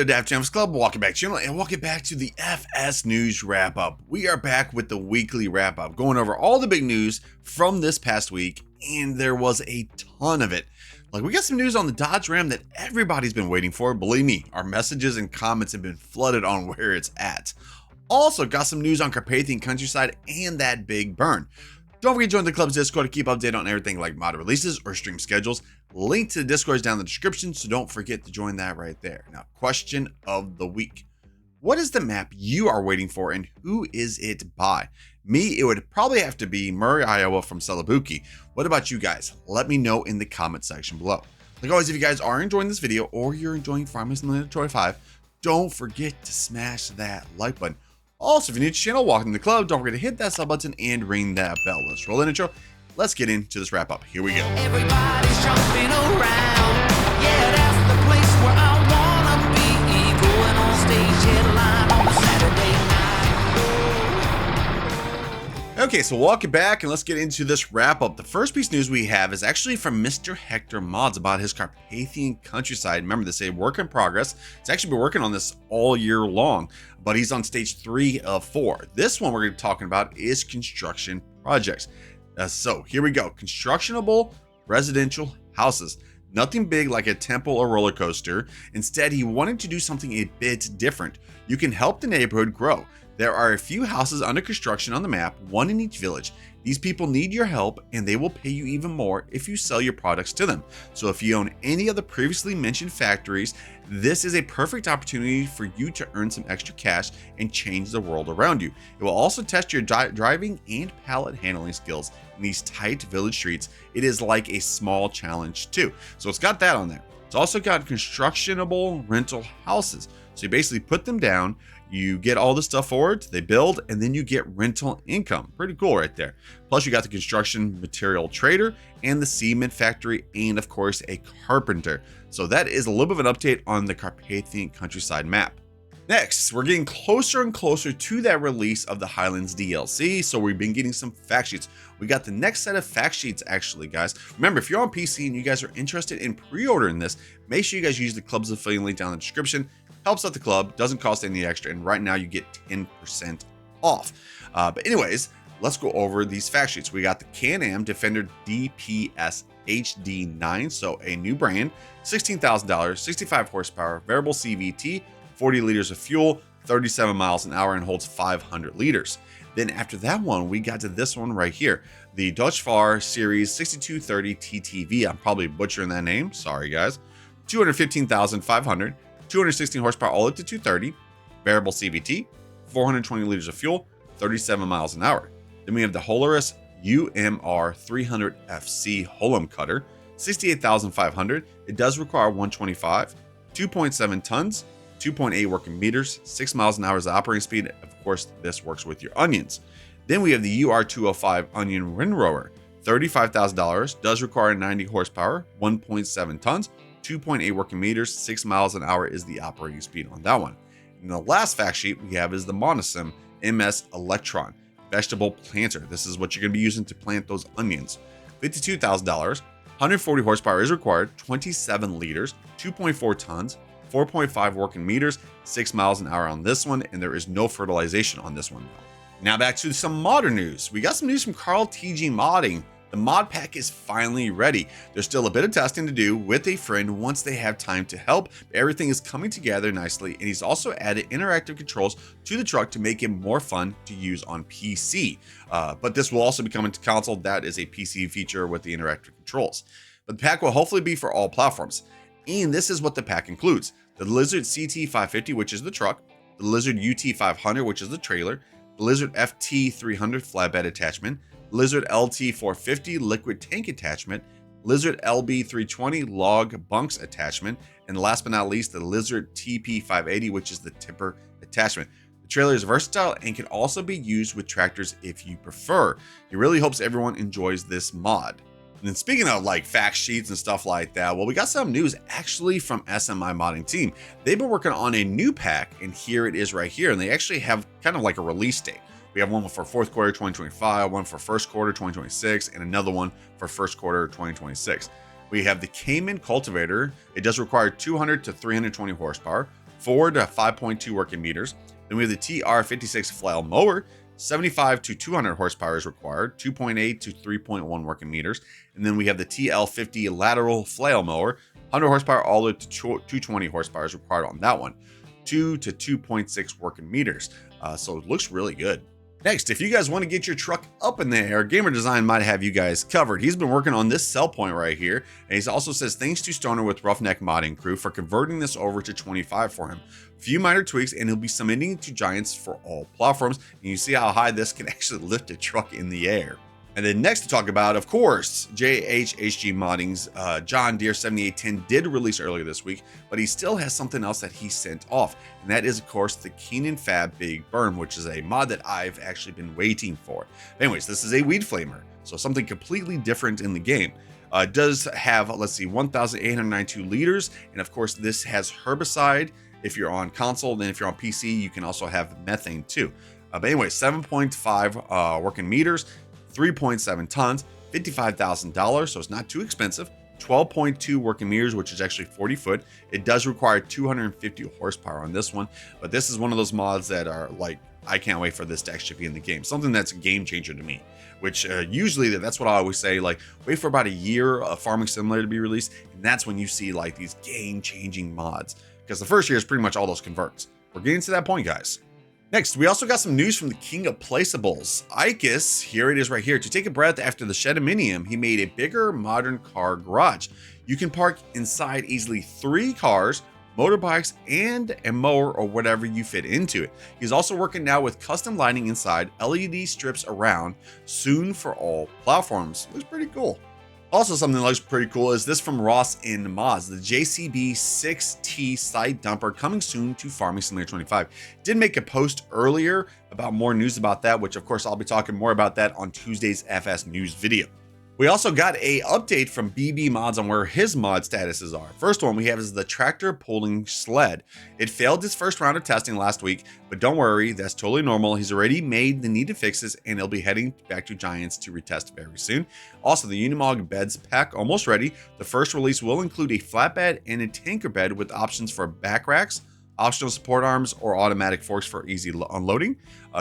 good FSClub? Welcome back to the channel and welcome back to the FS News Wrap Up. We are back with the weekly wrap up, going over all the big news from this past week, and there was a ton of it. Like, we got some news on the Dodge Ram that everybody's been waiting for. Believe me, our messages and comments have been flooded on where it's at. Also got some news on Carpathian Countryside and that big burn. Don't forget to join the club's Discord to keep updated on everything like mod releases or stream schedules. Link to the Discord is down in the description, so don't forget to join that right there. Now, question of the week. What is the map you are waiting for and who is it by? Me, it would probably have to be Murray, Iowa from Celebuki. What about you guys? Let me know in the comment section below. Like always, if you guys are enjoying this video or you're enjoying Farmers Unlimited Toy 5, don't forget to smash that like button. Also, if you're new to the channel, welcome to the club. Don't forget to hit that sub button and ring that bell. Let's roll in intro. Let's get into this wrap up. Here we go. Everybody's jumping around. Yeah, that's the place where I wanna be. Going on stage headline on Saturday night. Okay, so welcome back and let's get into this wrap up. The first piece of news we have is actually from Mr. Hector Mods about his Carpathian Countryside. Remember, this is a work in progress. He's actually been working on this all year long, but he's on stage 3 of 4. This one we're going to be talking about is construction projects. So here we go. Constructionable residential houses. Nothing big like a temple or roller coaster. Instead, he wanted to do something a bit different. You can help the neighborhood grow. There are a few houses under construction on the map, one in each village. These people need your help and they will pay you even more if you sell your products to them. So if you own any of the previously mentioned factories, this is a perfect opportunity for you to earn some extra cash and change the world around you. It will also test your driving and pallet handling skills in these tight village streets. It is like a small challenge too. So it's got that on there. It's also got constructionable rental houses. So you basically put them down, you get all the stuff forward, they build, and then you get rental income. Pretty cool right there. Plus you got the construction material trader and the cement factory, and of course a carpenter. So that is a little bit of an update on the Carpathian Countryside map. Next, we're getting closer and closer to that release of the Highlands DLC. So we've been getting some fact sheets. We got the next set of fact sheets actually, guys. Remember, if you're on PC and you guys are interested in pre-ordering this, make sure you guys use the club's affiliate link down in the description. Helps out the club, doesn't cost any extra, and right now you get 10% off. But anyways, let's go over these fact sheets. We got the Can-Am Defender DPS HD9, so a new brand, $16,000, 65 horsepower, variable CVT, 40 liters of fuel, 37 miles an hour, and holds 500 liters. Then after that one, we got to this one right here, the Dutch Far Series 6230 TTV. I'm probably butchering that name, sorry guys. 215,500. 216 horsepower all up to 230, variable CVT, 420 liters of fuel, 37 miles an hour. Then we have the Holaris UMR 300 FC Holum cutter, 68,500. It does require 125, 2.7 tons, 2.8 working meters, 6 miles an hour is the operating speed. Of course, this works with your onions. Then we have the UR205 Onion Windrower, $35,000, does require 90 horsepower, 1.7 tons, 2.8 working meters, 6 miles an hour is the operating speed on that one. And the last fact sheet we have is the Monosim MS Electron Vegetable Planter. This is what you're going to be using to plant those onions. $52,000, 140 horsepower is required, 27 liters, 2.4 tons, 4.5 working meters, 6 miles an hour on this one, and there is no fertilization on this one. Now back to some modern news. We got some news from Carl TG Modding. The mod pack is finally ready. There's still a bit of testing to do with a friend once they have time to help. Everything is coming together nicely, and he's also added interactive controls to the truck to make it more fun to use on PC. But this will also be coming to console. That is a PC feature with the interactive controls. But the pack will hopefully be for all platforms. And this is what the pack includes. The Lizard CT550, which is the truck, the Lizard UT500, which is the trailer, the Lizard FT300 flatbed attachment, Lizard LT450 liquid tank attachment, Lizard LB320 log bunks attachment, and last but not least, the Lizard TP580, which is the tipper attachment. The trailer is versatile and can also be used with tractors if you prefer. He really hopes everyone enjoys this mod. And then speaking of like fact sheets and stuff like that, well, we got some news actually from SMI modding team. They've been working on a new pack, and here it is right here. And they actually have kind of like a release date. We have one for fourth quarter 2025, one for first quarter 2026, and another one for first quarter 2026. We have the Cayman cultivator. It does require 200 to 320 horsepower, 4 to 5.2 working meters. Then we have the TR56 flail mower. 75 to 200 horsepower is required, 2.8 to 3.1 working meters. And then we have the TL50 lateral flail mower, 100 horsepower all the way to 220 horsepower is required on that one, 2 to 2.6 working meters. So it looks really good. Next, if you guys want to get your truck up in the air, Gamer Design might have you guys covered. He's been working on this sell point right here. And he also says, thanks to Stoner with Roughneck Modding Crew for converting this over to 25 for him. A few minor tweaks and he'll be submitting it to Giants for all platforms. And you see how high this can actually lift a truck in the air. And then next to talk about, of course, JHHG Modding's John Deere 7810 did release earlier this week, but he still has something else that he sent off. And that is, of course, the Keenan Fab Big Burn, which is a mod that I've actually been waiting for. Anyways, this is a weed flamer, so something completely different in the game. It does have, let's see, 1,892 liters. And of course, this has herbicide if you're on console. Then if you're on PC, you can also have methane too. But anyway, 7.5 working meters. 3.7 tons, $55,000, so it's not too expensive. 12.2 working meters, which is actually 40 foot. It does require 250 horsepower on this one, but this is one of those mods that are like, I can't wait for this to actually be in the game. Something that's a game changer to me, which usually that's what I always say, like wait for about a year of Farming Simulator to be released, and that's when you see like these game changing mods, because the first year is pretty much all those converts. We're getting to that point, guys. Next, we also got some news from the king of placeables, Icus. Here it is right here. To take a breath after the Shediminium, he made a bigger modern car garage. You can park inside easily 3 cars, motorbikes, and a mower or whatever you fit into it. He's also working now with custom lighting inside, LED strips around, soon for all platforms. Looks pretty cool. Also, something that looks pretty cool is this from Ross in Mods, the JCB 6T side dumper coming soon to Farming Simulator 25. Did make a post earlier about more news about that, which of course I'll be talking more about that on Tuesday's FS News video. We also got a update from BB Mods on where his mod statuses are. First one we have is the tractor pulling sled. It failed its first round of testing last week, but don't worry, that's totally normal. He's already made the needed fixes and he'll be heading back to Giants to retest very soon. Also, the Unimog beds pack almost ready. The first release will include a flatbed and a tanker bed with options for back racks, optional support arms, or automatic forks for easy unloading.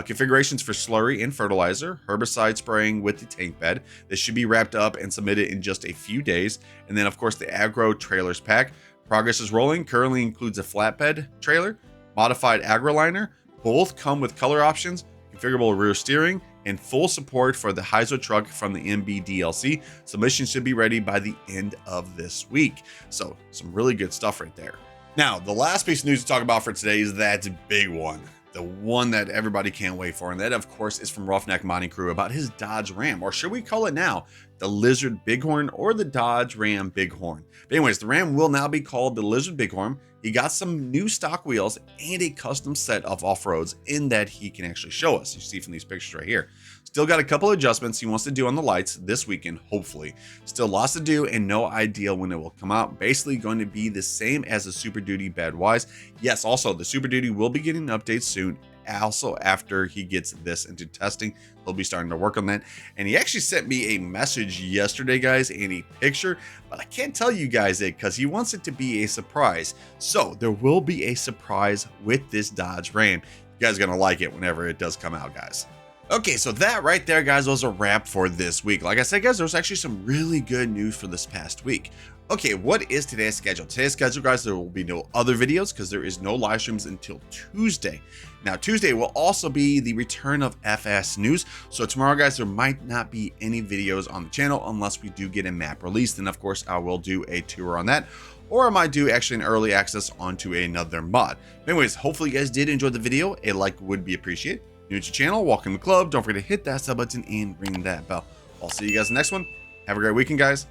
Configurations for slurry and fertilizer, herbicide spraying with the tank bed. This should be wrapped up and submitted in just a few days. And then of course the aggro trailers pack. Progress is rolling, currently includes a flatbed trailer, modified aggro liner. Both come with color options, configurable rear steering, and full support for the Heizo truck from the AMD DLC. Submission should be ready by the end of this week. So some really good stuff right there. Now, the last piece of news to talk about for today is that big one, the one that everybody can't wait for. And that, of course, is from Roughneck Modding Crew about his Dodge Ram, or should we call it now the Lizard BigHorn or the Dodge Ram BigHorn. But anyways, the Ram will now be called the Lizard BigHorn. He got some new stock wheels and a custom set of off-roads in that he can actually show us. You see from these pictures right here. Still got a couple adjustments he wants to do on the lights this weekend, hopefully. Still lots to do and no idea when it will come out. Basically going to be the same as the Super Duty Badwise. Yes, also the Super Duty will be getting updates soon. Also, after he gets this into testing, he'll be starting to work on that. And he actually sent me a message yesterday, guys, and a picture, but I can't tell you guys it because he wants it to be a surprise. So there will be a surprise with this Dodge Ram. You guys are gonna like it whenever it does come out, guys. Okay, so that right there, guys, was a wrap for this week. Like I said, guys, there was actually some really good news for this past week. Okay, what is today's schedule? Today's schedule, guys, there will be no other videos because there is no live streams until Tuesday. Now, Tuesday will also be the return of FS News. So tomorrow, guys, there might not be any videos on the channel unless we do get a map released. And of course, I will do a tour on that. Or I might do actually an early access onto another mod. Anyways, hopefully you guys did enjoy the video. A like would be appreciated. New to the channel, welcome to the club. Don't forget to hit that sub button and ring that bell. I'll see you guys in the next one. Have a great weekend, guys.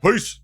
Peace.